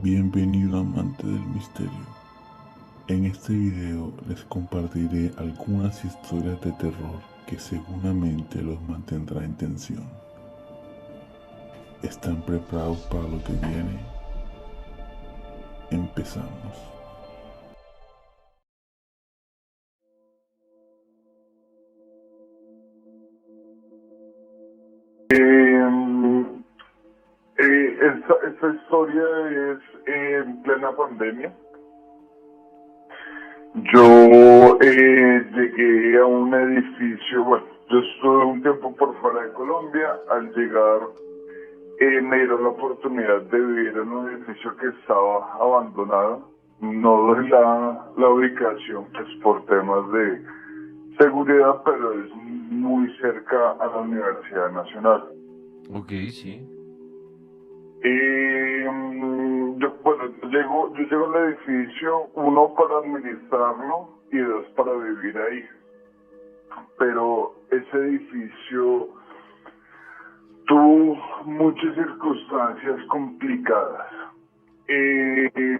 Bienvenido amante del misterio. En este video les compartiré algunas historias de terror que seguramente los mantendrá en tensión. ¿Están preparados para lo que viene? Empezamos. Esta historia es en plena pandemia. Yo llegué a un edificio, bueno, yo estuve un tiempo por fuera de Colombia. Al llegar me dieron la oportunidad de vivir en un edificio que estaba abandonado. No doy la ubicación, pues por temas de seguridad, pero es muy cerca a la Universidad Nacional. Ok, sí. Yo llego al edificio, uno para administrarlo y dos para vivir ahí. Pero ese edificio tuvo muchas circunstancias complicadas.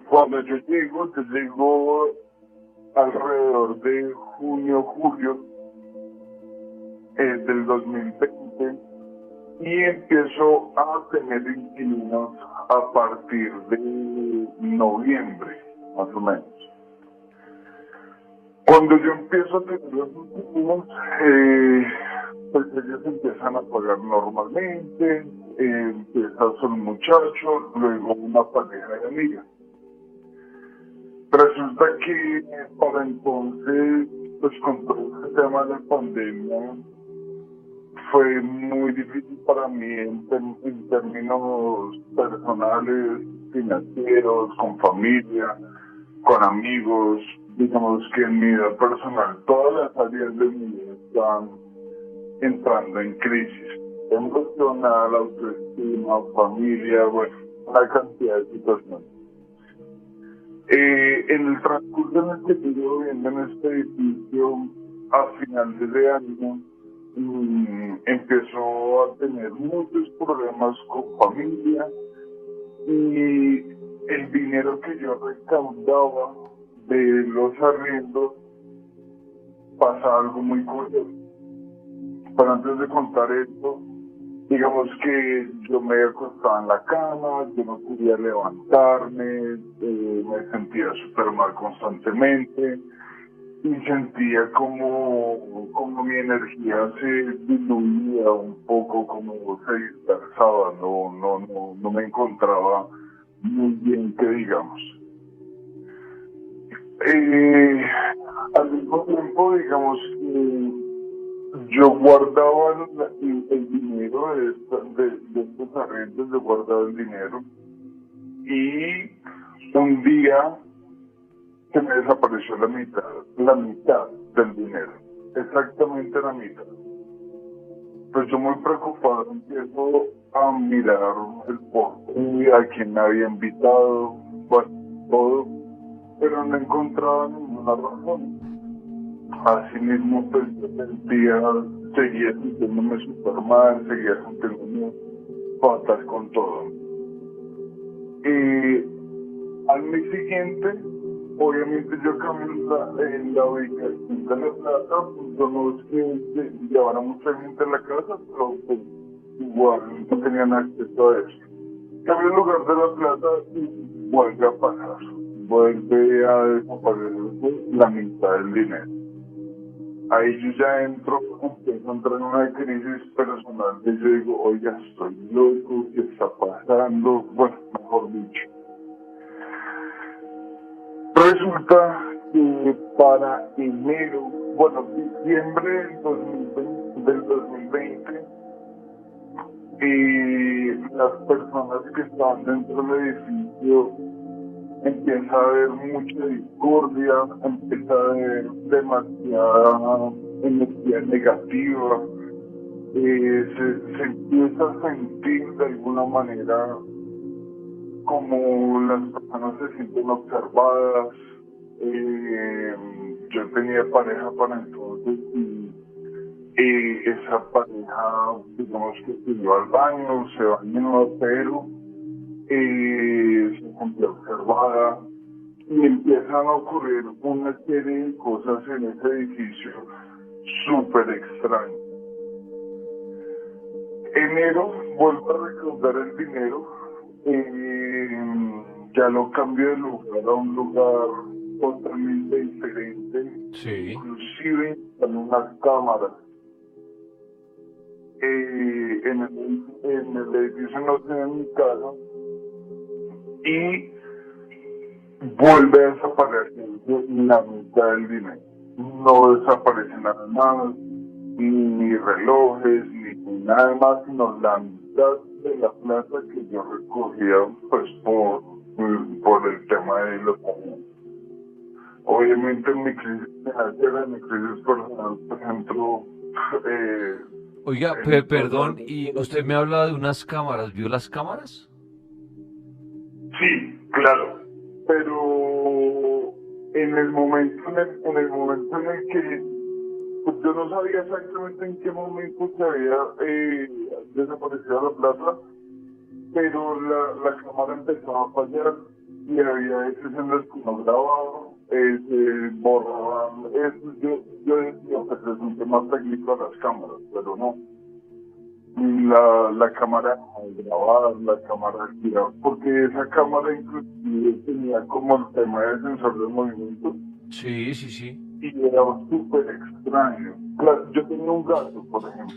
Cuando yo llego alrededor de junio, julio del 2020 y empiezo a tener inquilinos a partir de noviembre, más o menos. Cuando yo empiezo a tener los inquilinos, pues ellos empiezan a pagar normalmente, empieza solo un muchacho, luego una pareja de amigas. Resulta que para entonces, pues con todo este tema de la pandemia, fue muy difícil para mí en términos personales, financieros, con familia, con amigos. Digamos que en mi vida personal todas las áreas de mi vida están entrando en crisis. Emocional, autoestima, familia, bueno, una cantidad de situaciones. En el transcurso en el que estoy viviendo en este edificio, a finales de año, empezó a tener muchos problemas con familia y el dinero que yo recaudaba de los arriendos pasa algo muy curioso. Pero antes de contar esto, digamos que yo me acostaba en la cama, yo no podía levantarme, me sentía súper mal constantemente y sentía como mi energía se diluía un poco, como se dispersaba, no me encontraba muy bien, que digamos. Eh, Al mismo tiempo, digamos que yo guardaba el dinero de estos arrendos, yo guardaba el dinero y un día se me desapareció la mitad del dinero, exactamente la mitad. Pues yo muy preocupado empiezo a mirar el porqué, a quién me había invitado, bueno, todo, pero no encontraba ninguna razón. Asimismo, pues yo seguía sintiéndome súper mal, seguía sintiéndome fatal con todo. Y al mes siguiente, obviamente yo cambié en la ubicación de la plata, pues yo no es que llevara mucha gente a la casa, pero pues igual no tenían acceso a eso. Cambio el lugar de la plata y vuelve a pasar, vuelve a desaparecer la mitad del dinero. Ahí yo ya empiezo a entrar en una crisis personal y yo digo, oiga, estoy loco, ¿qué está pasando? Bueno, mejor dicho. Resulta que para enero, bueno, diciembre del 2020, las personas que estaban dentro del edificio empieza a haber mucha discordia, empieza a haber demasiada energía negativa, se empieza a sentir de alguna manera como las personas se sienten observadas. Yo tenía pareja para entonces y esa pareja, digamos que se iba al baño, se bañó, pero se sentía observada y empiezan a ocurrir una serie de cosas en ese edificio súper extrañas. Enero vuelvo a recaudar el dinero, ya lo cambio de lugar a un lugar totalmente diferente, Sí. inclusive con unas cámaras. En el edificio no tenía mi casa y vuelve a desaparecer la mitad del dinero. No desaparece nada más, ni relojes, ni nada más, sino la mitad de la plata que yo recogía pues por el tema de los alimentos. Obviamente en mi crisis financiera, en mi crisis personal, por ejemplo, Oiga, perdón, y usted me habla de unas cámaras, ¿vio las cámaras? sí, claro, pero en el momento en el que pues yo no sabía exactamente en qué momento se había desaparecido la plata, pero la cámara empezaba a fallar y había veces en las que no grababa, se borraban, yo decía pues es un tema técnico de las cámaras, pero no. La cámara grabar, la cámara girar, porque esa cámara inclusive tenía como el tema del sensor de movimiento Sí, sí, sí. y era súper extraño. Claro, yo tenía un gato, por ejemplo.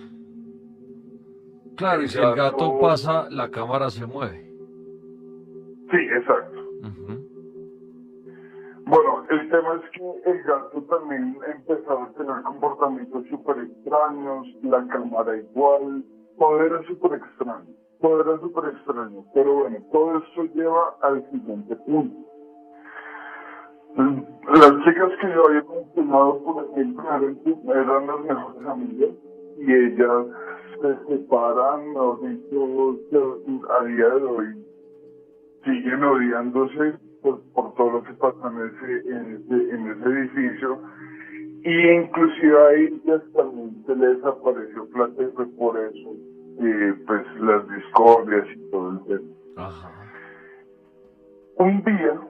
Claro, y El si el gato gato, pasa, la cámara se mueve. sí, exacto. Ujú. Bueno, el tema es que el gato también empezaba a tener comportamientos súper extraños, la cámara igual, todo era súper extraño, todo era súper extraño. Pero bueno, todo esto lleva al siguiente punto. Las chicas que yo había mencionado, por ejemplo, eran las mejores amigas y ellas se separan, mejor dicho, a día de hoy siguen odiándose por todo lo que pasa en ese edificio. Y inclusive a ellas también se les desapareció plata y fue por eso, pues las discordias y todo el tema. Ajá. Un día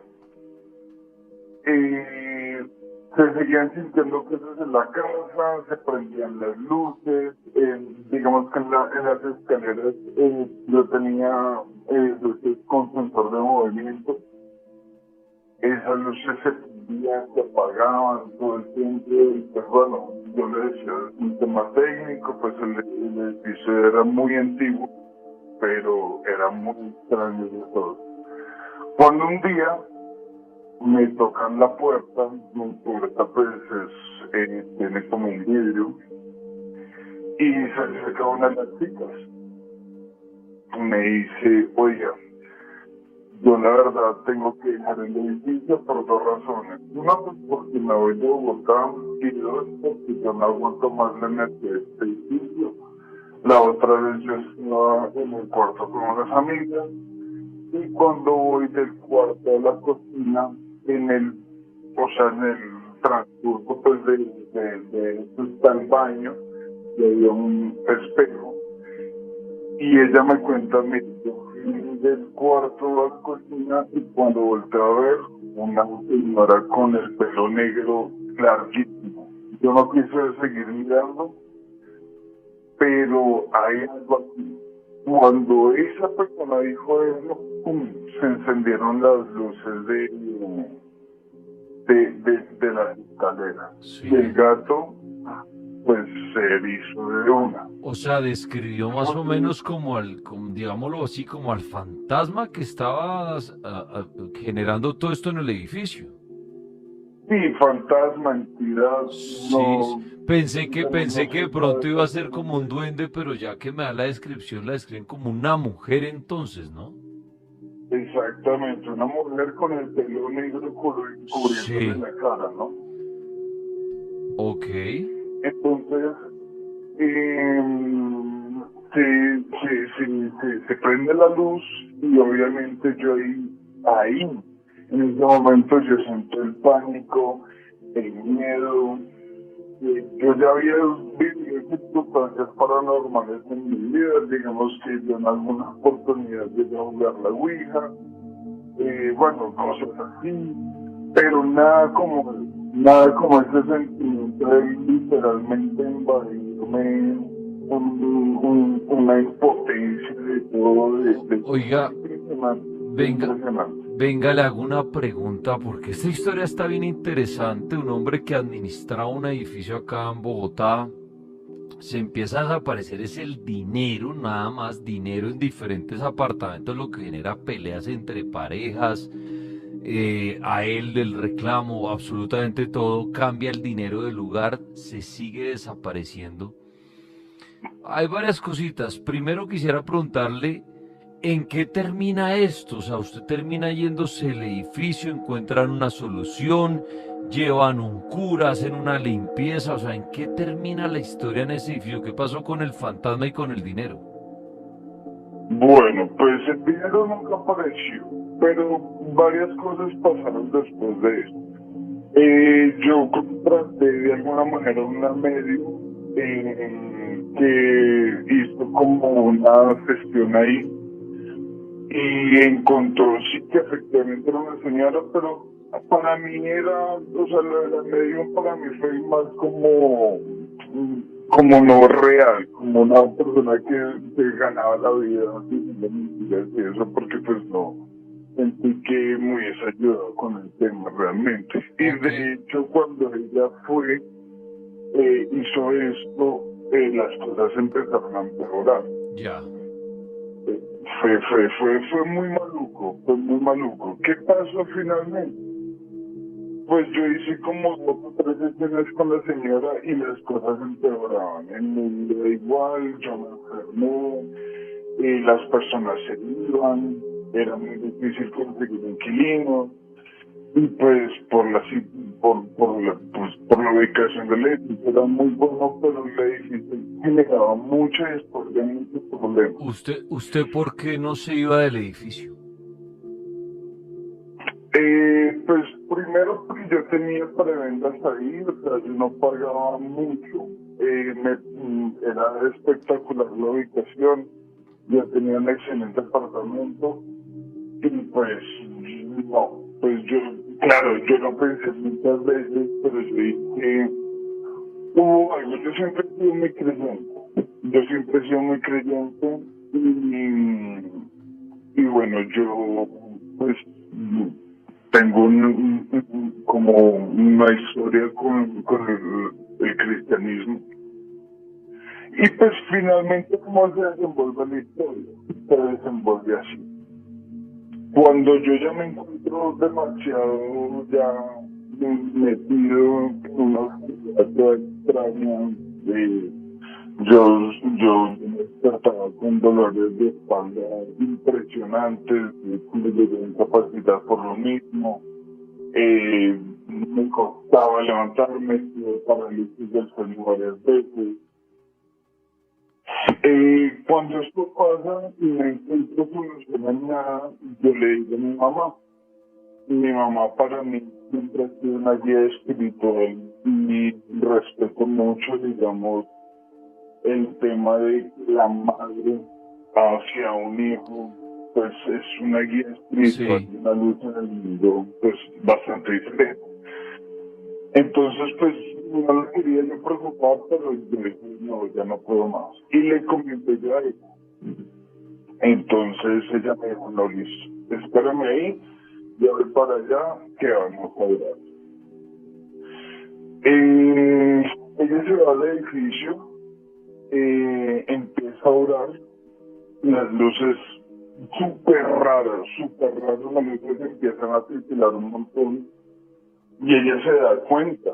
se seguían sintiendo cosas en la casa, se prendían las luces, digamos que en las escaleras yo tenía luces con sensor de movimiento. Esas luces se prendían, se apagaban todo el tiempo y pues bueno, yo le decía, es un tema técnico, pues el edificio era muy antiguo, pero era muy extraño de todo. Cuando un día me tocan la puerta, mi puerta pues tiene como un vidrio y se acerca una de las chicas. Me dice, oiga, yo la verdad tengo que dejar el edificio por dos razones. Una, pues porque me voy de Bogotá y dos, porque yo no aguanto más la energía de este edificio. La otra vez yo estaba en el cuarto con unas amigas y cuando voy del cuarto a la cocina, en el transcurso pues de está el baño y había un espejo y ella me cuenta, mire, yo fui del cuarto a la cocina y cuando volteé a ver una señora con el pelo negro larguísimo. Yo no quise seguir mirando, pero hay algo aquí. Cuando esa persona dijo eso, ¡pum!, se encendieron las luces de las escaleras. Sí. Y el gato, pues, se erizó de una. O sea, describió más o menos como digámoslo así, como al fantasma que estaba generando todo esto en el edificio. Sí, fantasma, entidad, Sí, no, pensé que no de se pronto sabe iba a ser como un exactamente. duende, pero ya que me da la descripción, la describen como una mujer entonces, ¿no? Exactamente, una mujer con el pelo negro cubriéndole Sí, la cara, ¿no? ok. Entonces, se prende la luz y obviamente yo ahí, en ese momento yo siento el pánico, el miedo, yo ya había vivido circunstancias paranormales en mi vida, digamos que yo en alguna oportunidad llegué a jugar la Ouija, bueno, cosas así, pero nada como ese sentimiento de literalmente invadirme una impotencia de todo, Oiga, venga, impresionante. venga, le hago una pregunta, porque esta historia está bien interesante. Un hombre que administraba un edificio acá en Bogotá, se empieza a desaparecer es el dinero, nada más dinero en diferentes apartamentos, lo que genera peleas entre parejas. A él del reclamo, absolutamente todo, cambia el dinero del lugar, se sigue desapareciendo. Hay varias cositas. Primero quisiera preguntarle, ¿en qué termina esto? O sea, usted termina yéndose del edificio, encuentran una solución, llevan un cura, hacen una limpieza. O sea, ¿en qué termina la historia en ese edificio? ¿Qué pasó con el fantasma y con el dinero? Bueno, pues el dinero nunca apareció, pero varias cosas pasaron después de eso. Yo contraté de alguna manera una medium que hizo como una gestión ahí y encontró sí que efectivamente era una señora, pero para mí era, o sea, la medium para mí fue más como no real, como una persona que ganaba la vida diciendo mentiras y eso, porque pues no sentí que me hubiese ayudado con el tema realmente. Y Ok, de hecho cuando ella fue, hizo esto, las cosas empezaron a empeorar. ya. Fue muy maluco, fue muy maluco. ¿Qué pasó finalmente? Pues yo hice como 2 o 3 sesiones con la señora y las cosas empeoraban. En mi vida igual, yo me enfermé, y las personas se iban, era muy difícil conseguir inquilinos. Y pues por la ubicación del edificio era muy bueno, pero el edificio generaba mucho desorden, muchos problemas. ¿Usted por qué no se iba del edificio? Pues primero porque yo tenía preventas ahí, o sea, yo no pagaba mucho, era espectacular la ubicación, yo tenía un excelente apartamento y pues no, pues claro, yo lo pensé muchas veces, pero yo dije, hubo algo, yo siempre he sido muy creyente, yo siempre he sido muy creyente y bueno, yo pues tengo como una historia con el cristianismo. Y pues finalmente cómo se desenvuelve la historia, se desenvuelve así. Cuando yo ya me encuentro demasiado ya metido en una oscuridad toda extraña, eh, yo me despertaba con dolores de espalda impresionantes, me llegué a incapacitar por lo mismo, me costaba levantarme, tuve parálisis del sueño varias veces. Cuando esto pasa y me encuentro solución en nada, yo le digo a mi mamá para mí siempre ha sido una guía espiritual y respeto mucho, digamos, el tema de la madre hacia un hijo, pues es una guía espiritual Sí, y una luz en el mundo, pues bastante diferente. Entonces, pues no le quería yo preocupar, pero yo dije, no, ya no puedo más. Y le comenté yo a ella. Entonces ella me dijo, no, listo, espérame ahí, ya voy para allá, que vamos a orar. Ella se va al edificio, empieza a orar, las luces súper raras, las luces empiezan a titilar un montón y ella se da cuenta,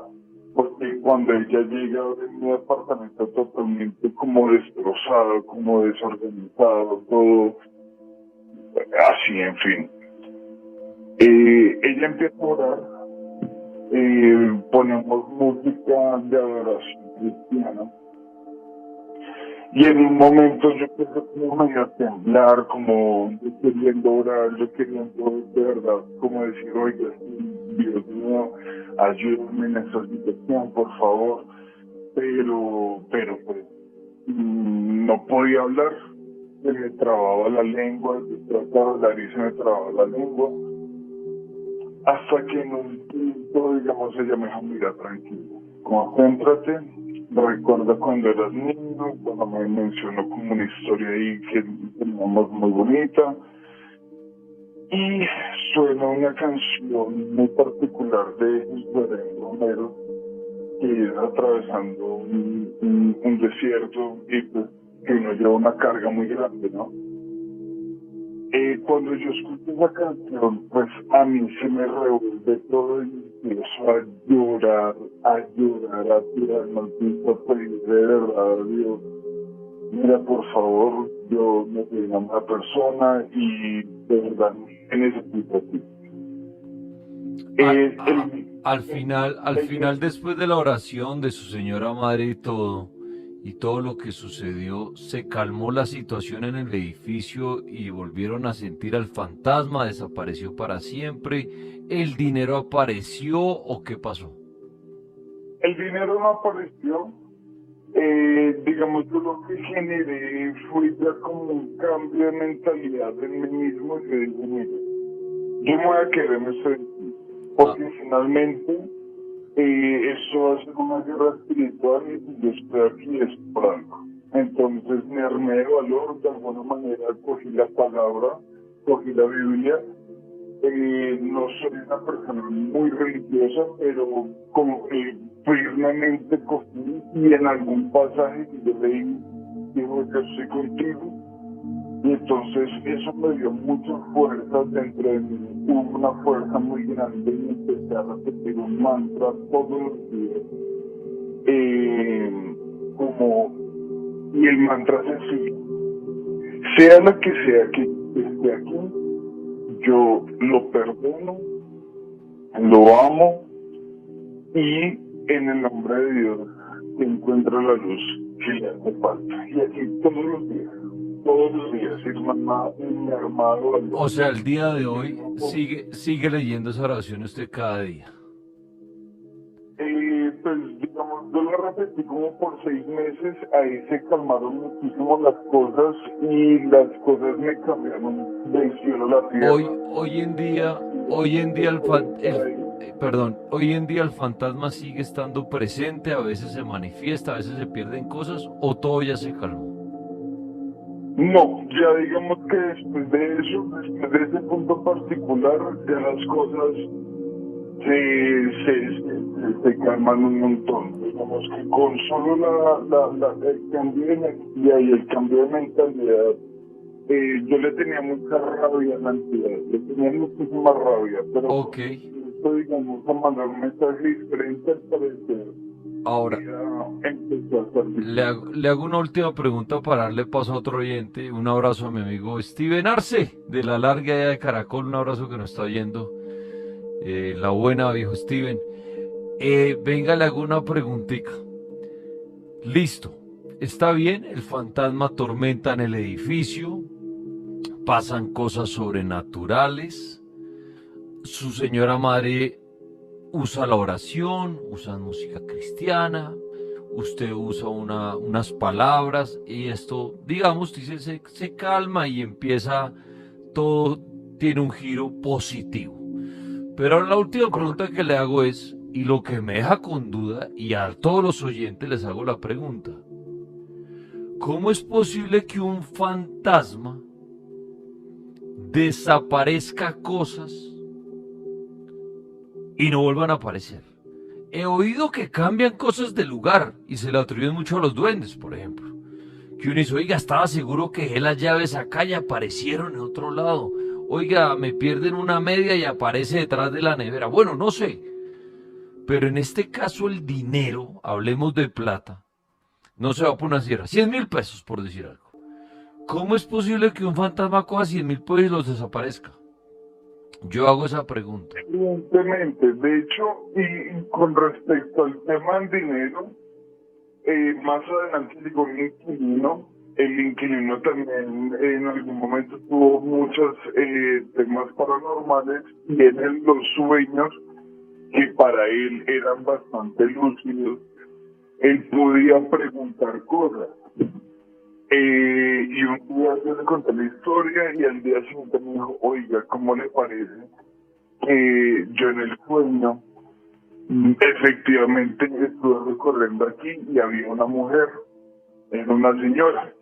porque cuando ella llega a ver mi apartamento totalmente como destrozado, como desorganizado, todo así, en fin. Ella empieza a orar, ponemos música de adoración cristiana. Y en un momento yo empecé como medio a temblar, como yo queriendo orar, yo queriendo de verdad, como decir, oiga, Dios mío, ayúdame en esta situación, por favor. pero pues no podía hablar, se me trababa la lengua, se trataba de hablar y se me trababa la lengua, hasta que en un punto, digamos, ella me dijo, mira, tranquilo, concéntrate, recuerda cuando eras niño, cuando me mencionó como una historia ahí que teníamos muy bonita, y suena una canción muy particular de Israel Romero, que es atravesando un desierto y pues que uno lleva una carga muy grande, ¿no? Cuando yo escucho esa canción, pues a mí se me revuelve todo y empiezo a llorar, a tirarme al piso, a pedir de verdad a Dios, mira, por favor, yo me soy una mala persona y de verdad me necesito a ti. Al final, después de la oración de su señora madre y todo lo que sucedió, se calmó la situación en el edificio y volvieron a sentir al fantasma, desapareció para siempre, ¿el dinero apareció o qué pasó? El dinero no apareció. Digamos, yo lo que generé fue ya como un cambio de mentalidad en mí mismo y yo dije, mira, yo me voy a quedar en ese edificio, porque finalmente esto va a ser una guerra espiritual y yo estoy aquí es por algo. Entonces me armé de valor, de alguna manera cogí la palabra, cogí la Biblia. No soy una persona muy religiosa, pero como firmemente cogí y en algún pasaje que yo leí, digo, yo estoy contigo. Y entonces eso me dio mucha fuerza dentro de mí, hubo una fuerza muy grande y empecé a repetir un mantra todos los días. Y el mantra es sencillo, sea la que sea que esté aquí, yo lo perdono, lo amo y en el nombre de Dios encuentro la luz que le hace falta. Y así todos los días, ir mamá, mi hermano. O sea, el día de hoy sigue leyendo esa oración usted cada día. Pues digamos, yo lo repetí como por 6 meses, ahí se calmaron muchísimo las cosas y las cosas me cambiaron del cielo a la tierra. Hoy en día el fantasma sigue estando presente, a veces se manifiesta, a veces se pierden cosas, o todo ya se calmó. No, ya digamos que después de eso, después de ese punto particular, ya las cosas se calman un montón. Digamos que con solo el cambio de energía y el cambio de mentalidad, yo le tenía mucha rabia a la entidad, le tenía muchísima rabia, pero okay. Esto, digamos, a mandar un mensaje diferente al parecer. Ahora, le hago una última pregunta para darle paso a otro oyente. Un abrazo a mi amigo Steven Arce, de la larga allá de Caracol, un abrazo que nos está oyendo. La buena, viejo Steven. Venga, le hago una preguntita. Listo, está bien, el fantasma atormenta en el edificio, pasan cosas sobrenaturales, su señora madre usa la oración, usa música cristiana, usted usa unas palabras y esto, digamos, dice, se calma y empieza, todo tiene un giro positivo. Pero ahora la última pregunta que le hago es, y lo que me deja con duda, y a todos los oyentes les hago la pregunta, ¿cómo es posible que un fantasma desaparezca cosas y no vuelvan a aparecer? He oído que cambian cosas de lugar y se le atribuyen mucho a los duendes, por ejemplo. Que uno dice, oiga, estaba seguro que dejé las llaves acá y aparecieron en otro lado. Oiga, me pierden una media y aparece detrás de la nevera. Bueno, no sé. Pero en este caso el dinero, hablemos de plata, no se va por una sierra. 100.000 pesos, por decir algo. ¿Cómo es posible que un fantasma coja 100.000 pesos y los desaparezca? Yo hago esa pregunta. Evidentemente, de hecho, y con respecto al tema del dinero, más adelante llegó el inquilino también en algún momento tuvo muchos temas paranormales y en los sueños, que para él eran bastante lúcidos, él podía preguntar cosas. Y un día yo le conté la historia y al día siguiente me dijo, oiga, ¿cómo le parece que yo en el sueño efectivamente estuve recorriendo aquí y había una mujer, era una señora,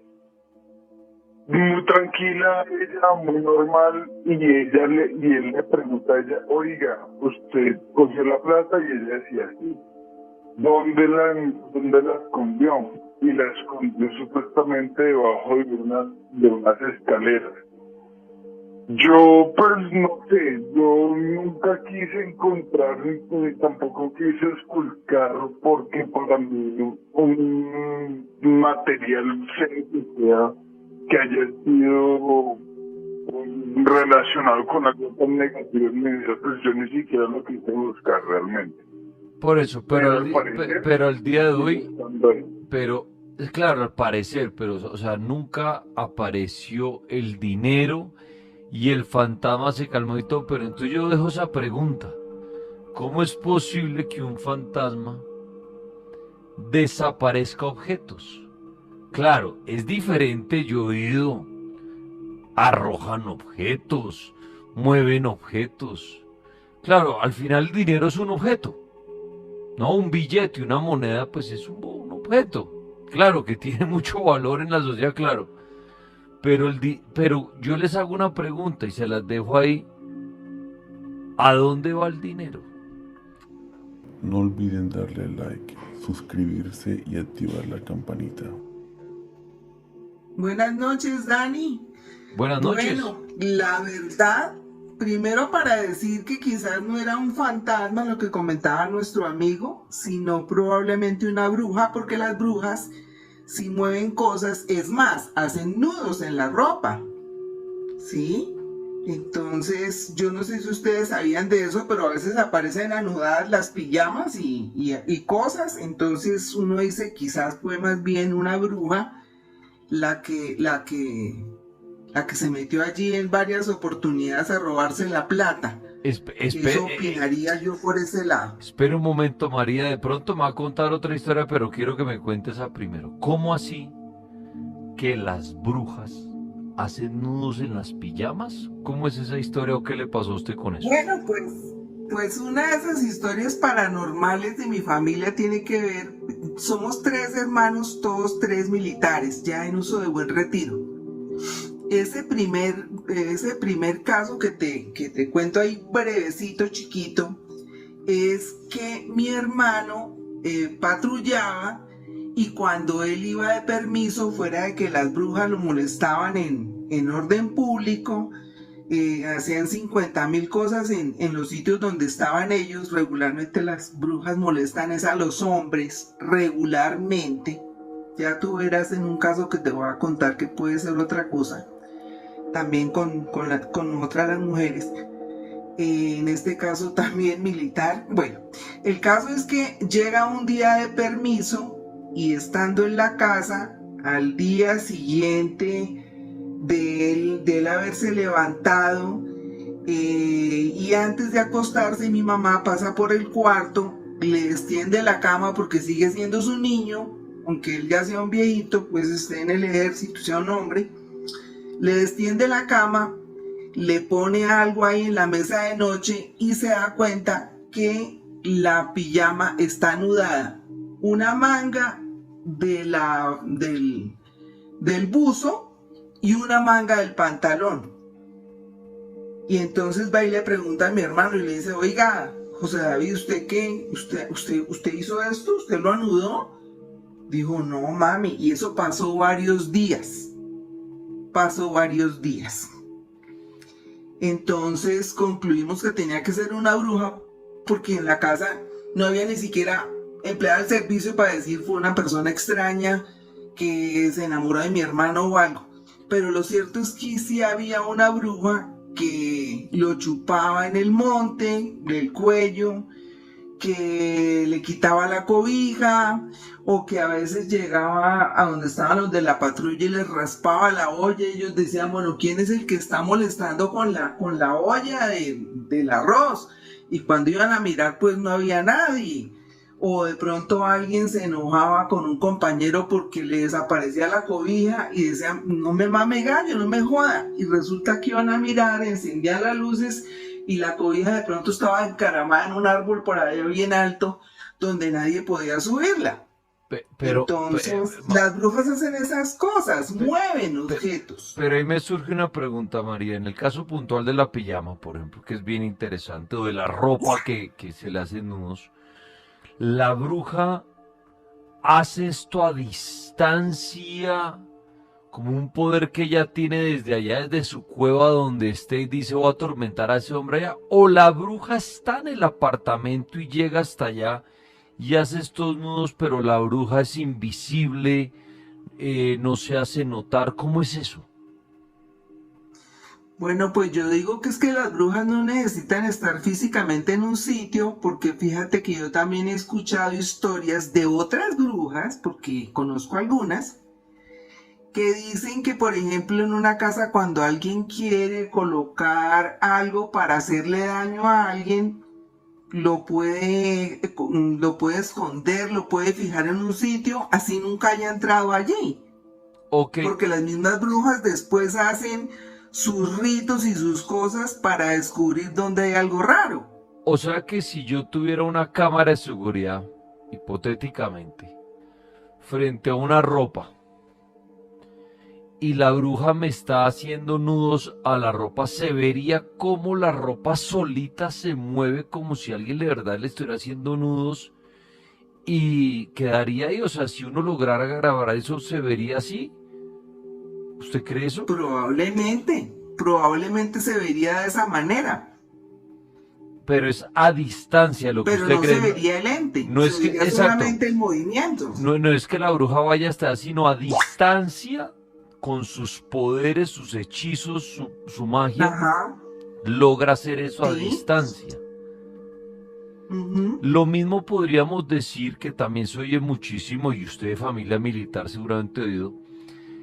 muy tranquila, ella muy normal, y él le pregunta a ella, oiga, usted cogió la plata, y ella decía, sí. ¿Dónde la escondió? Y la escondió supuestamente debajo de unas escaleras. Yo, pues, no sé, yo nunca quise encontrar ni tampoco quise esculcar, porque para mí un material que haya sido relacionado con algo tan negativo en mi vida, pues yo ni siquiera lo quise buscar realmente. Por eso, pero al día de hoy, pero claro, al parecer, pero o sea, nunca apareció el dinero y el fantasma se calmó y todo, pero entonces yo dejo esa pregunta. ¿Cómo es posible que un fantasma desaparezca objetos? Claro, es diferente, yo he ido, arrojan objetos, mueven objetos. Claro, al final el dinero es un objeto. No, un billete, una moneda, pues es un objeto. Claro que tiene mucho valor en la sociedad, claro. Pero yo les hago una pregunta y se las dejo ahí. ¿A dónde va el dinero? No olviden darle like, suscribirse y activar la campanita. Buenas noches, Dani. Buenas noches. Bueno, la verdad, primero para decir que quizás no era un fantasma lo que comentaba nuestro amigo, sino probablemente una bruja, porque las brujas si mueven cosas, es más, hacen nudos en la ropa, ¿sí? Entonces, yo no sé si ustedes sabían de eso, pero a veces aparecen anudadas las pijamas y cosas, entonces uno dice quizás fue más bien una bruja la que se metió allí en varias oportunidades a robarse la plata. Eso opinaría yo por ese lado. Espera un momento, María, de pronto me va a contar otra historia, pero quiero que me cuentes esa primero. ¿Cómo así que las brujas hacen nudos en las pijamas? ¿Cómo es esa historia o qué le pasó a usted con eso? Bueno, pues una de esas historias paranormales de mi familia tiene que ver, somos 3 hermanos, todos 3 militares, ya en uso de buen retiro. Ese primer caso que te cuento ahí brevecito, chiquito, es que mi hermano patrullaba y cuando él iba de permiso, fuera de que las brujas lo molestaban en orden público, hacían 50.000 cosas en los sitios donde estaban ellos. Regularmente las brujas molestan es a los hombres, regularmente. Ya tú verás en un caso que te voy a contar que puede ser otra cosa. También con otra de las mujeres. En este caso también militar. Bueno, el caso es que llega un día de permiso y estando en la casa, al día siguiente de él haberse levantado y antes de acostarse, mi mamá pasa por el cuarto, le extiende la cama porque sigue siendo su niño, aunque él ya sea un viejito, pues esté en el ejército, sea un hombre, le extiende la cama, le pone algo ahí en la mesa de noche y se da cuenta que la pijama está anudada, una manga del buzo y una manga del pantalón. Y entonces va y le pregunta a mi hermano y le dice, oiga, José David, ¿usted qué? ¿Usted hizo esto? ¿Usted lo anudó? Dijo, no, mami, y eso pasó varios días. Entonces concluimos que tenía que ser una bruja porque en la casa no había ni siquiera empleado el servicio para decir fue una persona extraña que se enamoró de mi hermano o algo. Pero lo cierto es que sí había una bruja que lo chupaba en el monte, del cuello, que le quitaba la cobija, o que a veces llegaba a donde estaban los de la patrulla y les raspaba la olla, y ellos decían, bueno, ¿quién es el que está molestando con la olla del arroz? Y cuando iban a mirar, pues no había nadie. o de pronto alguien se enojaba con un compañero porque le desaparecía la cobija y decía, no me mame gallo, no me joda, y resulta que iban a mirar, encendían las luces y la cobija de pronto estaba encaramada en un árbol por ahí bien alto donde nadie podía subirla. Entonces, las brujas hacen esas cosas, mueven objetos. Pero ahí me surge una pregunta, María. En el caso puntual de la pijama, por ejemplo, que es bien interesante, o de la ropa que se le hacen nudos, ¿la bruja hace esto a distancia, como un poder que ella tiene desde allá, desde su cueva donde esté, y dice voy a atormentar a ese hombre allá? ¿O la bruja está en el apartamento y llega hasta allá y hace estos nudos, pero la bruja es invisible, no se hace notar? ¿Cómo es eso? Bueno, pues yo digo que es que las brujas no necesitan estar físicamente en un sitio, porque fíjate que yo también he escuchado historias de otras brujas, porque conozco algunas, que dicen que, por ejemplo, en una casa cuando alguien quiere colocar algo para hacerle daño a alguien, lo puede esconder, lo puede fijar en un sitio, así nunca haya entrado allí. Okay. Porque las mismas brujas después hacen sus ritos y sus cosas para descubrir dónde hay algo raro. O sea que si yo tuviera una cámara de seguridad, hipotéticamente, frente a una ropa, y la bruja me está haciendo nudos a la ropa, se vería como la ropa solita se mueve como si alguien de verdad le estuviera haciendo nudos y quedaría ahí. O sea, si uno lograra grabar eso, ¿se vería así? ¿Usted cree eso? Probablemente se vería de esa manera. Pero es a distancia lo que pero usted no cree. Se vería el ente, no es se que vería exacto, solamente el movimiento. No es que la bruja vaya hasta allá, sino a distancia, con sus poderes, sus hechizos, su magia. Ajá. Logra hacer eso a ¿Sí? distancia. Uh-huh. Lo mismo podríamos decir, que también se oye muchísimo, y usted de familia militar seguramente ha oído,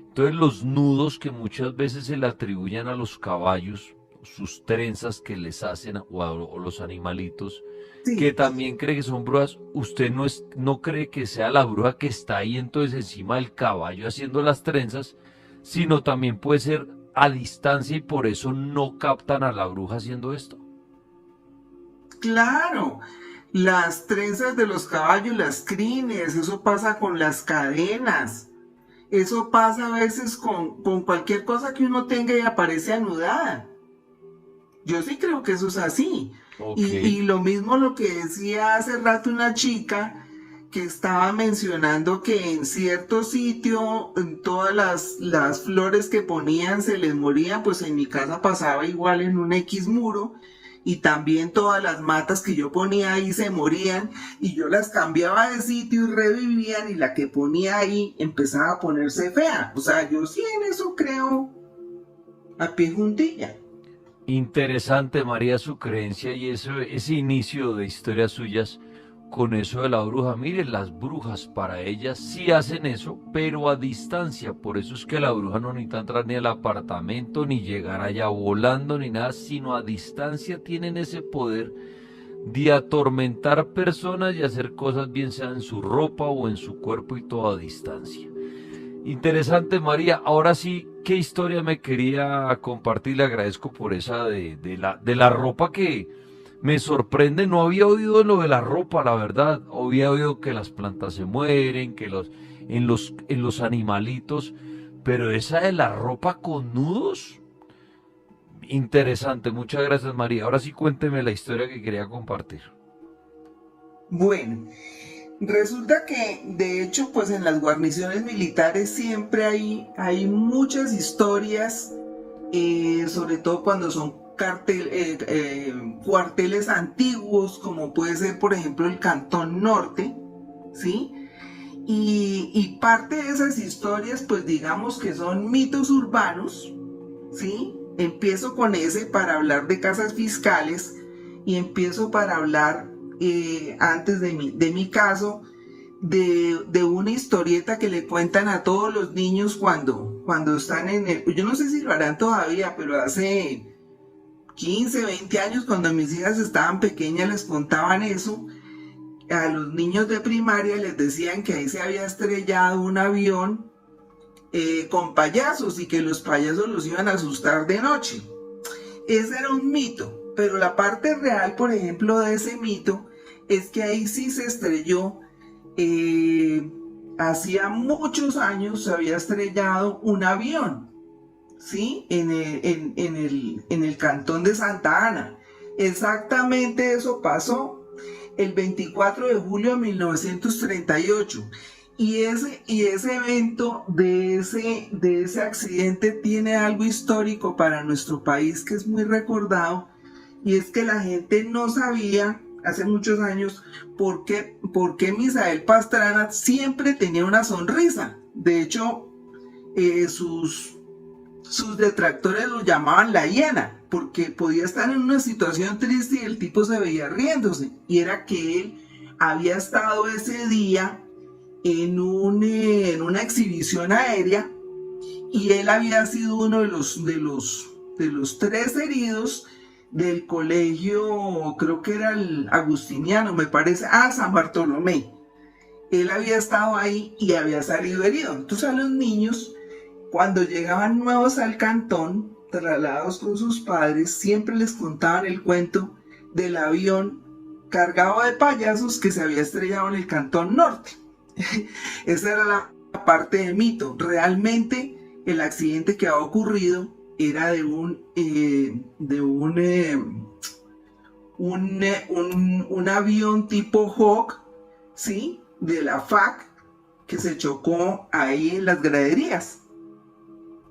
entonces los nudos que muchas veces se le atribuyen a los caballos, sus trenzas que les hacen o los animalitos, Sí. que también cree que son brujas. ¿Usted no cree que sea la bruja que está ahí entonces encima del caballo haciendo las trenzas, sino también puede ser a distancia y por eso no captan a la bruja haciendo esto? Claro, las trenzas de los caballos, las crines, eso pasa con las cadenas, eso pasa a veces con cualquier cosa que uno tenga y aparece anudada. Yo sí creo que eso es así. Okay. Y lo mismo lo que decía hace rato una chica que estaba mencionando que en cierto sitio todas las flores que ponían se les morían, pues en mi casa pasaba igual en un X muro, y también todas las matas que yo ponía ahí se morían y yo las cambiaba de sitio y revivían, y la que ponía ahí empezaba a ponerse fea. O sea, yo sí en eso creo a pie juntilla. Interesante, María, su creencia y ese inicio de historias suyas con eso de la bruja. Miren, las brujas para ellas sí hacen eso, pero a distancia. Por eso es que la bruja no necesita entrar ni al apartamento, ni llegar allá volando, ni nada, sino a distancia tienen ese poder de atormentar personas y hacer cosas, bien sea en su ropa o en su cuerpo, y todo a distancia. Interesante, María. Ahora sí, ¿qué historia me quería compartir? Le agradezco por esa de la ropa, que me sorprende. No había oído lo de la ropa, la verdad. Había oído que las plantas se mueren, que en los animalitos, pero esa de la ropa con nudos, interesante. Muchas gracias, María. Ahora sí, cuénteme la historia que quería compartir. Bueno, resulta que de hecho pues en las guarniciones militares siempre hay muchas historias, sobre todo cuando son cuarteles antiguos, como puede ser por ejemplo el Cantón Norte, ¿sí? Y parte de esas historias pues digamos que son mitos urbanos, ¿sí? Empiezo con ese para hablar de casas fiscales, y empiezo para hablar antes de mi caso, de una historieta que le cuentan a todos los niños cuando están yo no sé si lo harán todavía, pero hace 15, 20 años, cuando mis hijas estaban pequeñas, les contaban eso. a los niños de primaria les decían que ahí se había estrellado un avión con payasos y que los payasos los iban a asustar de noche. Ese era un mito, pero la parte real, por ejemplo, de ese mito es que ahí sí se estrelló. Hacía muchos años se había estrellado un avión, ¿sí? En el cantón de Santa Ana. Exactamente eso pasó el 24 de julio de 1938. Y ese evento de ese accidente tiene algo histórico para nuestro país que es muy recordado, y es que la gente no sabía hace muchos años por qué Misael Pastrana siempre tenía una sonrisa. De hecho, sus detractores lo llamaban la hiena, porque podía estar en una situación triste y el tipo se veía riéndose, y era que él había estado ese día en una exhibición aérea, y él había sido uno de los 3 heridos del colegio, creo que era el Agustiniano, me parece, San Bartolomé. Él había estado ahí y había salido herido. Entonces a los niños, cuando llegaban nuevos al cantón, trasladados con sus padres, siempre les contaban el cuento del avión cargado de payasos que se había estrellado en el Cantón Norte. Esa era la parte de mito. Realmente el accidente que había ocurrido era de un avión tipo Hawk, ¿sí? De la FAC, que se chocó ahí en las graderías.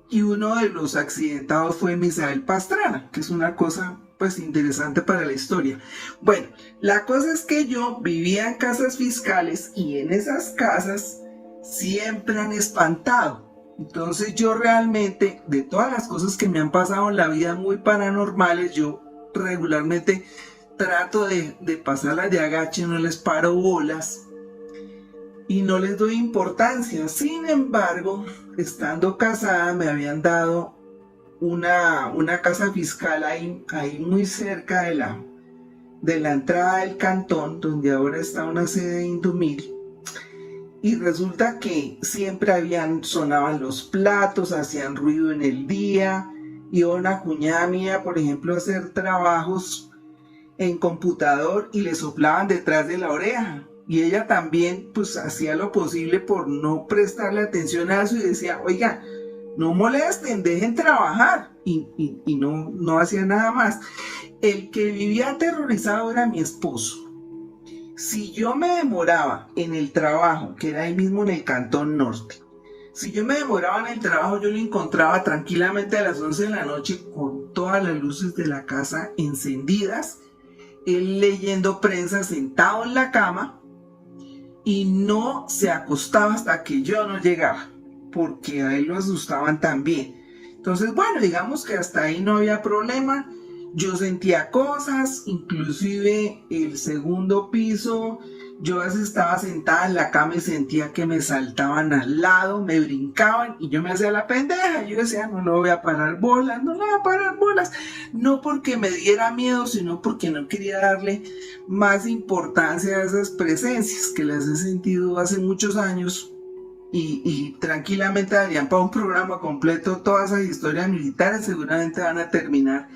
Y uno de los accidentados fue Misael Pastrana, que es una cosa pues interesante para la historia. Bueno, la cosa es que yo vivía en casas fiscales, y en esas casas siempre han espantado. Entonces yo realmente, de todas las cosas que me han pasado en la vida muy paranormales, yo regularmente trato de pasarlas de agache, no les paro bolas y no les doy importancia. Sin embargo, estando casada, me habían dado una casa fiscal ahí muy cerca de la entrada del cantón, donde ahora está una sede de Indumil. Y resulta que siempre sonaban los platos, hacían ruido en el día. Iba una cuñada mía, por ejemplo, a hacer trabajos en computador y le soplaban detrás de la oreja. Y ella también pues hacía lo posible por no prestarle atención a eso y decía, oiga, no molesten, dejen trabajar. Y no hacía nada más. El que vivía aterrorizado era mi esposo. Si yo me demoraba en el trabajo, que era ahí mismo en el Cantón Norte, si yo me demoraba en el trabajo, yo lo encontraba tranquilamente a las 11 de la noche con todas las luces de la casa encendidas, él leyendo prensa sentado en la cama, y no se acostaba hasta que yo no llegaba, porque a él lo asustaban también. Entonces, bueno, digamos que hasta ahí no había problema. Yo sentía cosas, inclusive el segundo piso, yo a veces estaba sentada en la cama y sentía que me saltaban al lado, me brincaban y yo me hacía la pendeja. Yo decía, no le voy a parar bolas, no le voy a parar bolas. No porque me diera miedo, sino porque no quería darle más importancia a esas presencias que las he sentido hace muchos años. Y tranquilamente darían para un programa completo todas esas historias militares, seguramente van a terminar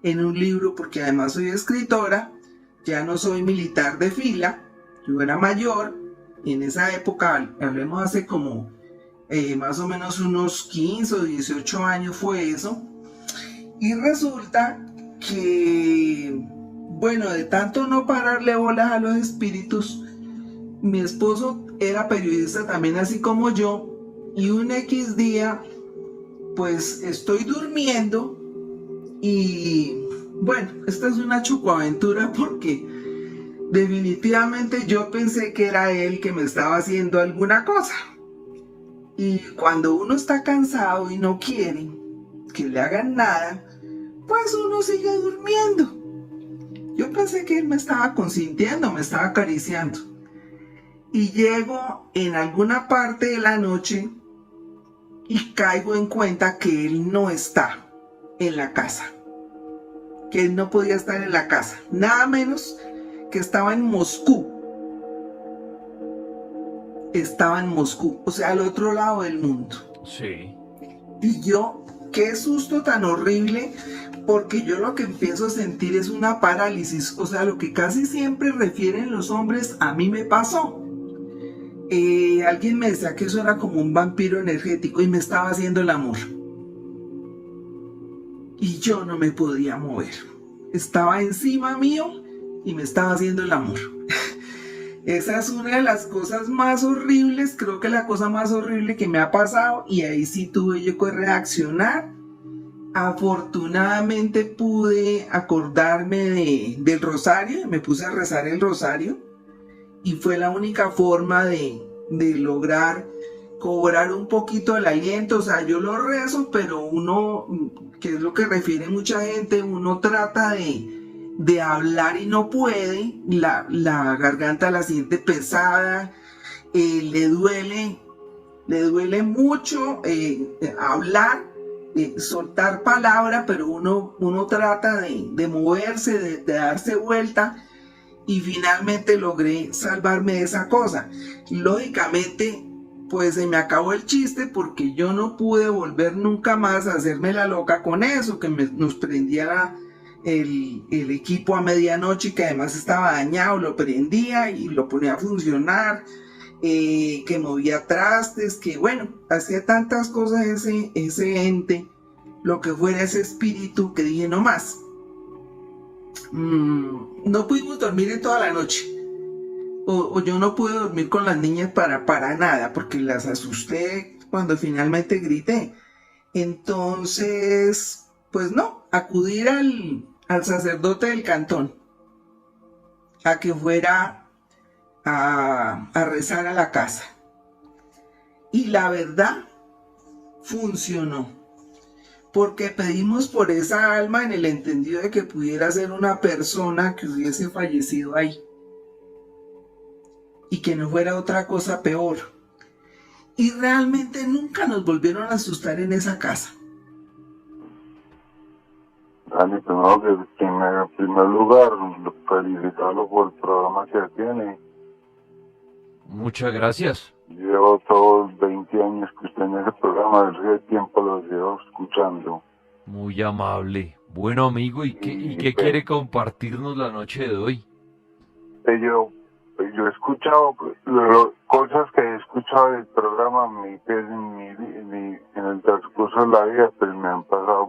en un libro, porque además soy escritora, ya no soy militar de fila, yo era mayor, en esa época, hablemos hace como más o menos unos 15 o 18 años fue eso, y resulta que, bueno, de tanto no pararle bolas a los espíritus, mi esposo era periodista también así como yo, y un X día, pues estoy durmiendo. Y bueno, esta es una chocoaventura porque definitivamente yo pensé que era él que me estaba haciendo alguna cosa. Y cuando uno está cansado y no quiere que le hagan nada, pues uno sigue durmiendo. Yo pensé que él me estaba consintiendo, me estaba acariciando. Y llego en alguna parte de la noche y caigo en cuenta que él no está en la casa, que él no podía estar en la casa, nada menos que estaba en Moscú. estaba en Moscú, o sea, al otro lado del mundo. Sí. Y yo, qué susto tan horrible, porque yo lo que empiezo a sentir es una parálisis, o sea, lo que casi siempre refieren los hombres, a mí me pasó. Alguien me decía que eso era como un vampiro energético y me estaba haciendo el amor. Y yo no me podía mover. Estaba encima mío y me estaba haciendo el amor. Esa es una de las cosas más horribles, creo que la cosa más horrible que me ha pasado, y ahí sí tuve yo que reaccionar. Afortunadamente pude acordarme del rosario, me puse a rezar el rosario y fue la única forma de lograr cobrar un poquito el aliento. O sea, yo lo rezo, pero uno, que es lo que refiere mucha gente, uno trata de hablar y no puede, la garganta la siente pesada, le duele mucho hablar, soltar palabra, pero uno trata de moverse, de darse vuelta, y finalmente logré salvarme de esa cosa. Lógicamente, pues se me acabó el chiste porque yo no pude volver nunca más a hacerme la loca con eso, que nos prendiera el equipo a medianoche, que además estaba dañado, lo prendía y lo ponía a funcionar, que movía trastes, que bueno, hacía tantas cosas ese ente, lo que fuera ese espíritu, que dije no más. No pudimos dormir en toda la noche, o yo no pude dormir con las niñas para nada, porque las asusté cuando finalmente grité. Entonces, pues no, acudir al sacerdote del cantón a que fuera a rezar a la casa. Y la verdad, funcionó, porque pedimos por esa alma en el entendido de que pudiera ser una persona que hubiese fallecido ahí y que no fuera otra cosa peor. Y realmente nunca nos volvieron a asustar en esa casa. Dani, primero que en primer lugar, felicitarlo por el programa que tiene. Muchas gracias. Llevo todos 20 años que usted en ese programa, desde ese tiempo lo llevo escuchando. Muy amable. Bueno, amigo, ¿y qué quiere compartirnos la noche de hoy? Yo he escuchado cosas que he escuchado del programa en el transcurso de la vida, pues me han pasado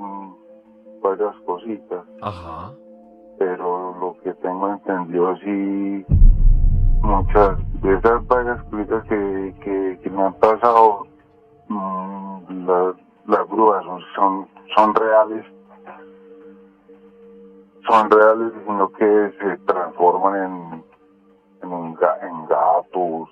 varias cositas. Ajá. Pero lo que tengo entendido, sí, muchas de esas varias cositas que me han pasado, las brujas son reales, sino que se transforman en gatos,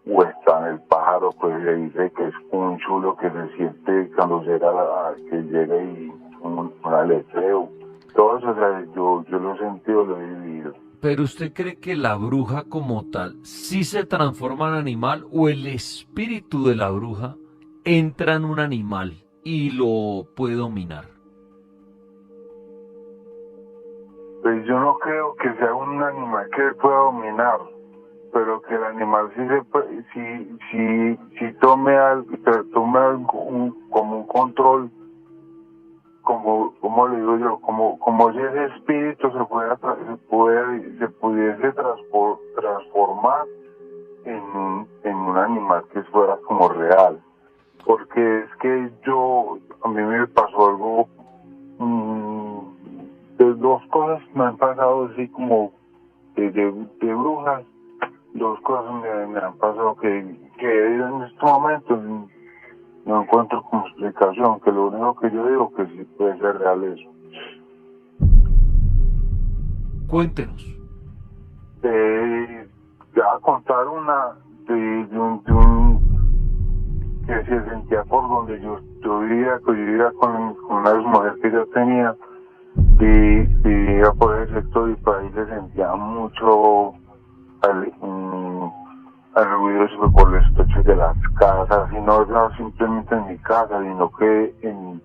o están el pájaro, pues le dice que es un chulo que se siente cuando que llega y un aletreo. Todo eso, o sea, yo lo he sentido, lo he vivido. ¿Pero usted cree que la bruja como tal sí se transforma en animal, o el espíritu de la bruja entra en un animal y lo puede dominar? Pues yo no creo que sea un animal que pueda dominar, pero que el animal sí tome como un control, como le digo yo, como si ese espíritu se pudiese transformar en un animal que fuera como real. Porque es que a mí me pasó algo, de dos cosas me han pasado así como de brujas. Dos cosas me han pasado que en este momento no encuentro como explicación, que lo único que yo digo que sí puede ser real eso. Cuéntenos. Te voy a contar una de un que se sentía por donde yo vivía con una mujer que yo tenía, y vivía por el sector, y por ahí se sentía mucho al ruido por los techos de las casas, y no simplemente en mi casa, sino que en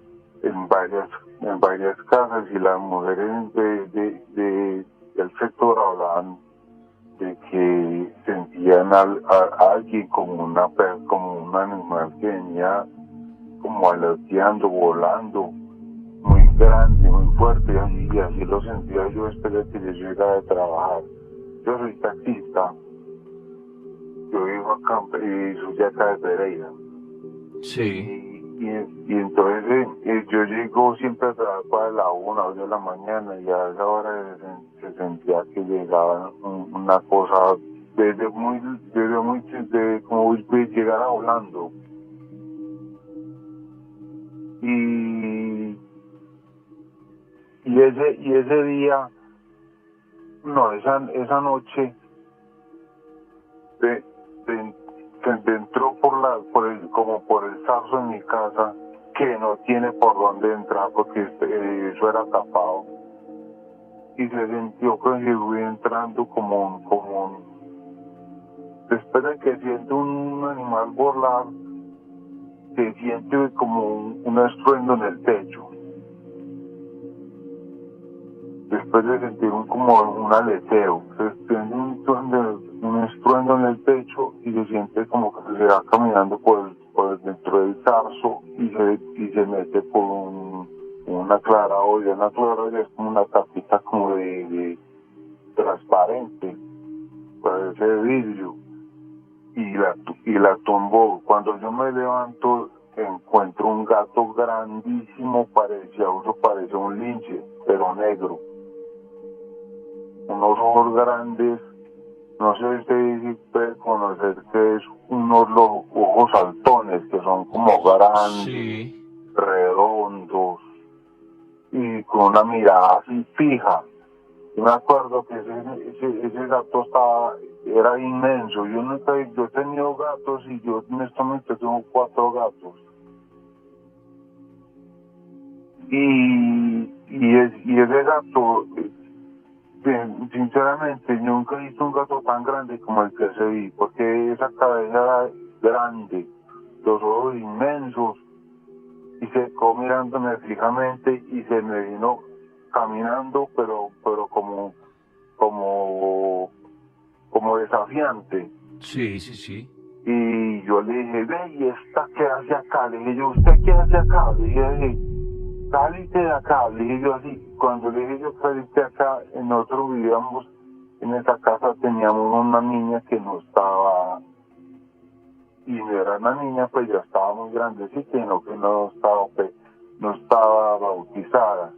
varias casas, y las mujeres del sector hablaban de que sentían a alguien como como un animal que venía como aleteando, volando, muy grande, muy fuerte, y así lo sentía yo después de que yo llegara de trabajar. Yo soy taxista, yo vivo acá, y soy de acá de Pereira. Sí. Y entonces yo llego siempre a trabajar para la 1 o 2 de la mañana, y a esa hora se sentía que llegaba una cosa desde como llegara volando. Y ese día, no, esa noche, se entró como por el zarzo en mi casa, que no tiene por dónde entrar porque eso era tapado. Y se sintió que fui entrando después de que siente un animal volar, se siente como un estruendo en el techo. Después de sentir como un aleteo, se siente un estruendo en el pecho y se siente como que se va caminando por dentro del zarzo y se mete por una clara olla. Una clara olla es como una tapita como de transparente, parece de vidrio, y la tumbó. Cuando yo me levanto, encuentro un gato grandísimo, parecía un lince, pero negro. Unos ojos grandes, no sé si usted puede conocer que es unos ojos saltones, que son como grandes, Sí. redondos, y con una mirada así fija. Yo me acuerdo que ese gato era inmenso. Yo he tenido gatos y yo en este momento tengo 4 gatos. Y ese gato, sinceramente, nunca he visto un gato tan grande como el que se vi, porque esa cabeza era grande, los ojos inmensos, y se quedó mirándome fijamente y se me vino caminando, pero como desafiante. Sí, sí, sí. Y yo le dije, ve, ¿y esta qué hace acá? Le dije yo, ¿usted qué hace acá? Le dije, salite de acá. Le dije yo así. Cuando le dije yo, salite de acá, nosotros vivíamos en esa casa, teníamos una niña que no estaba, y no era una niña, pues ya estaba muy grandecita, sino que no estaba bautizada.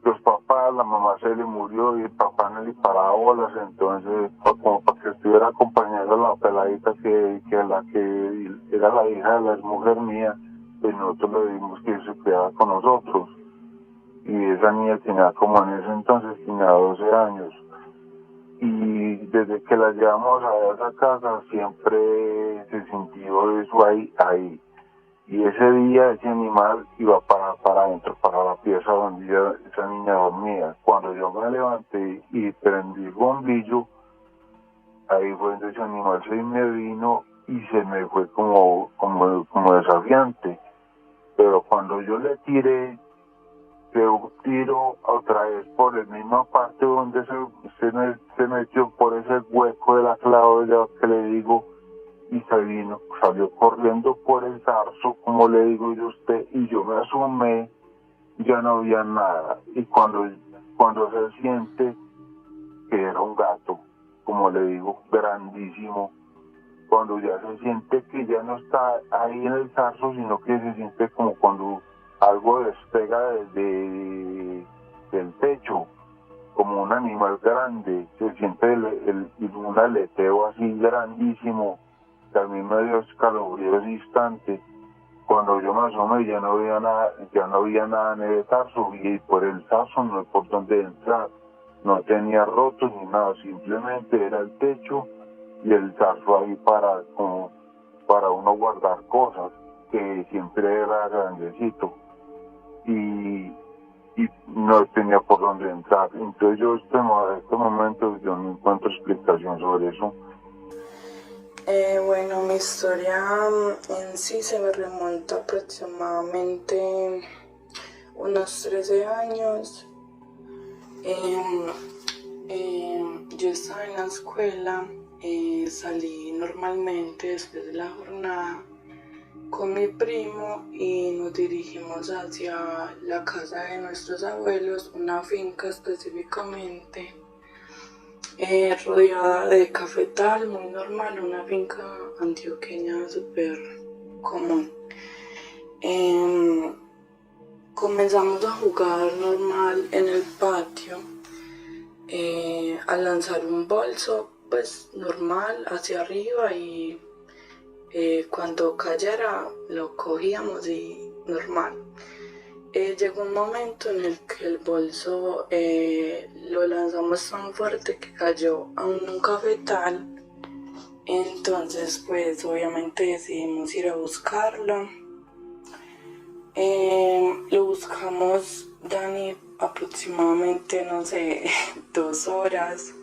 Los papás, la mamá se le murió y el papá no le paraba bolas, entonces como para que estuviera acompañando a la peladita que era la hija de la mujer mía, pues nosotros le dimos que se quedara con nosotros. Y esa niña tenía como en ese entonces, tenía 12 años. Y desde que la llevamos a esa casa siempre se sintió eso ahí. Y ese día ese animal iba para adentro, para la pieza donde esa niña dormía. Cuando yo me levanté y prendí el bombillo, ahí fue donde ese animal se me vino y se me fue como desafiante. Pero cuando yo le tiré, pegó un tiro otra vez por la misma parte donde se metió por ese hueco de la clave que le digo, y salió corriendo por el zarzo, como le digo yo a usted, y yo me asomé, ya no había nada. Y cuando se siente que era un gato, como le digo, grandísimo, cuando ya se siente que ya no está ahí en el zarzo, sino que se siente como cuando algo despega del techo, como un animal grande, se siente un aleteo así grandísimo, que a mí me dio escalofríos instantes. Cuando yo me asomé ya no había nada en el zarzo, y por el zarzo no hay por dónde entrar, no tenía rotos ni nada, simplemente era el techo y el zarzo ahí para uno guardar cosas, que siempre era grandecito, y no tenía por dónde entrar. Entonces yo en este momento yo no encuentro explicación sobre eso. Bueno, mi historia en sí se me remonta aproximadamente unos 13 años. Yo estaba en la escuela, salí normalmente después de la jornada con mi primo y nos dirigimos hacia la casa de nuestros abuelos, una finca específicamente, rodeada de cafetal, muy normal, una finca antioqueña súper común. Comenzamos a jugar normal en el patio, a lanzar un bolso pues normal hacia arriba y cuando cayera lo cogíamos y normal. Llegó un momento en el que el bolso lo lanzamos tan fuerte que cayó a un cafetal. Entonces pues obviamente decidimos ir a buscarlo. Lo buscamos, Dani, aproximadamente, no sé, 2 horas.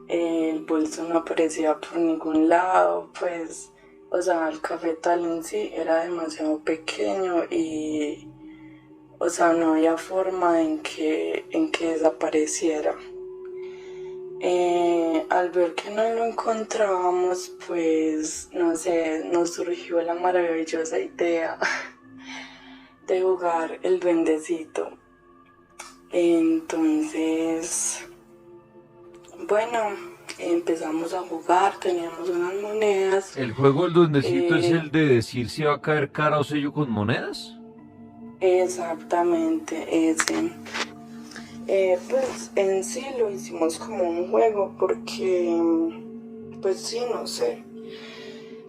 El bolso no aparecía por ningún lado, pues, o sea, el cafetal en sí era demasiado pequeño y, o sea, no había forma en que desapareciera. Al ver que no lo encontrábamos, pues, no sé, nos surgió la maravillosa idea de jugar el duendecito. Entonces, bueno, empezamos a jugar, teníamos unas monedas. ¿El juego del duendecito es el de decir si va a caer cara o sello con monedas? Exactamente, ese. Pues en sí lo hicimos como un juego porque, pues sí, no sé.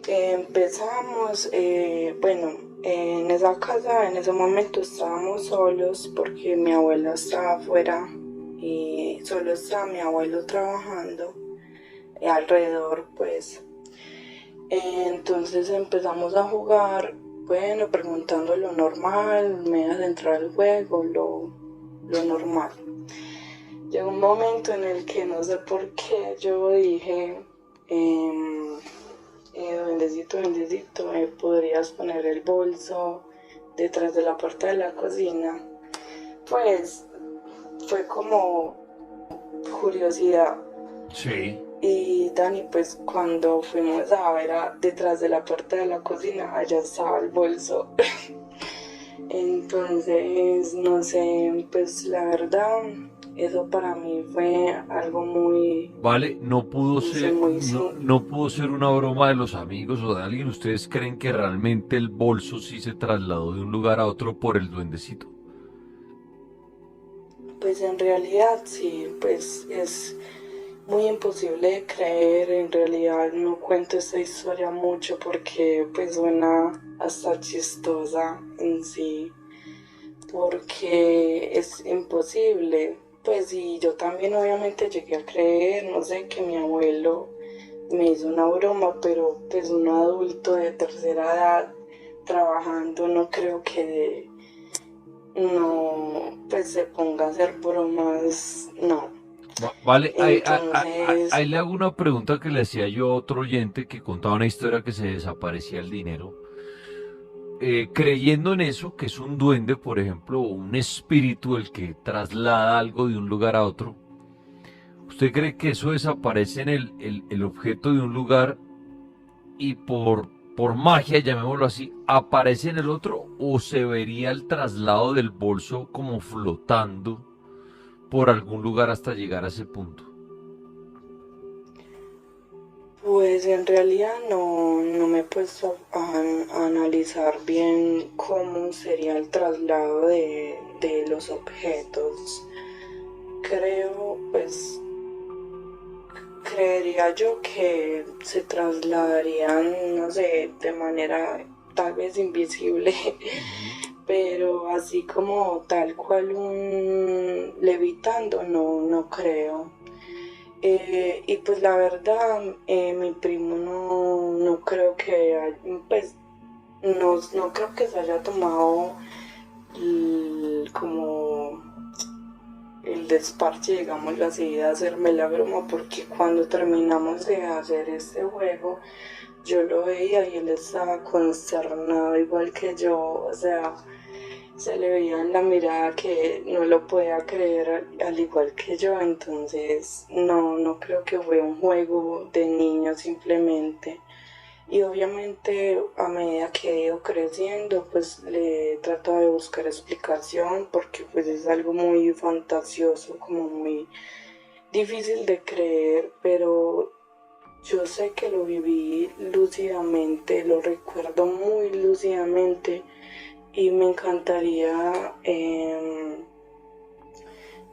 Empezamos, bueno, en esa casa en ese momento estábamos solos porque mi abuela estaba afuera y solo estaba mi abuelo trabajando alrededor, pues. Entonces empezamos a jugar, bueno, preguntando lo normal, me iba a entrar al juego, lo normal. Llegó un momento en el que no sé por qué yo dije, duendecito, podrías poner el bolso detrás de la puerta de la cocina. Pues fue como curiosidad. Sí. Y Dani, pues cuando fuimos a ver detrás de la puerta de la cocina, allá estaba el bolso. Entonces, no sé, pues la verdad, eso para mí fue algo muy... Vale, no pudo ser, muy no pudo ser una broma de los amigos o de alguien. ¿Ustedes creen que realmente el bolso sí se trasladó de un lugar a otro por el duendecito? Pues en realidad sí, pues es muy imposible de creer. En realidad no cuento esta historia mucho porque pues suena hasta chistosa en sí, porque es imposible. Pues y yo también obviamente llegué a creer, no sé, que mi abuelo me hizo una broma, pero pues un adulto de tercera edad trabajando no creo que no pues se ponga a hacer bromas, no. Vale, Entonces, ahí le hago una pregunta que le hacía yo a otro oyente que contaba una historia que se desaparecía el dinero. Creyendo en eso, que es un duende, por ejemplo, o un espíritu el que traslada algo de un lugar a otro, ¿usted cree que eso desaparece en el objeto de un lugar y por magia, llamémoslo así, aparece en el otro o se vería el traslado del bolso como flotando por algún lugar hasta llegar a ese punto? pues en realidad no me he puesto a analizar bien cómo sería el traslado de los objetos. Creo, pues, creería yo que se trasladarían, no sé, de manera tal vez invisible, pero así como tal cual un levitando, no creo. Y pues la verdad, mi primo no creo que, pues, no creo que se haya tomado como el desparche, digámoslo así, de hacerme la broma, porque cuando terminamos de hacer este juego, yo lo veía y él estaba consternado igual que yo, o sea, se le veía en la mirada que no lo podía creer al igual que yo, entonces no creo que fue un juego de niños simplemente. Y obviamente a medida que he ido creciendo, pues le trato de buscar explicación porque pues es algo muy fantasioso, como muy difícil de creer, pero yo sé que lo viví lúcidamente, lo recuerdo muy lúcidamente y me encantaría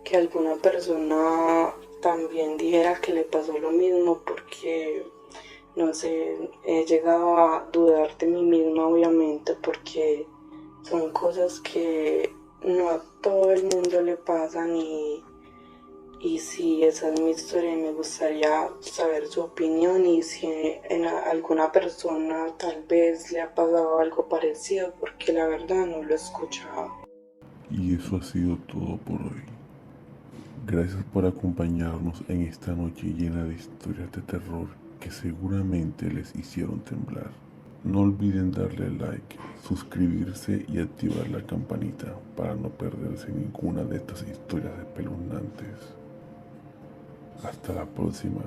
que alguna persona también dijera que le pasó lo mismo porque, no sé, he llegado a dudar de mí misma obviamente porque son cosas que no a todo el mundo le pasan y sí, esa es mi historia y me gustaría saber su opinión y si en alguna persona tal vez le ha pasado algo parecido, porque la verdad no lo he escuchado. Y eso ha sido todo por hoy. Gracias por acompañarnos en esta noche llena de historias de terror que seguramente les hicieron temblar. No olviden darle like, suscribirse y activar la campanita para no perderse ninguna de estas historias espeluznantes. Hasta la próxima.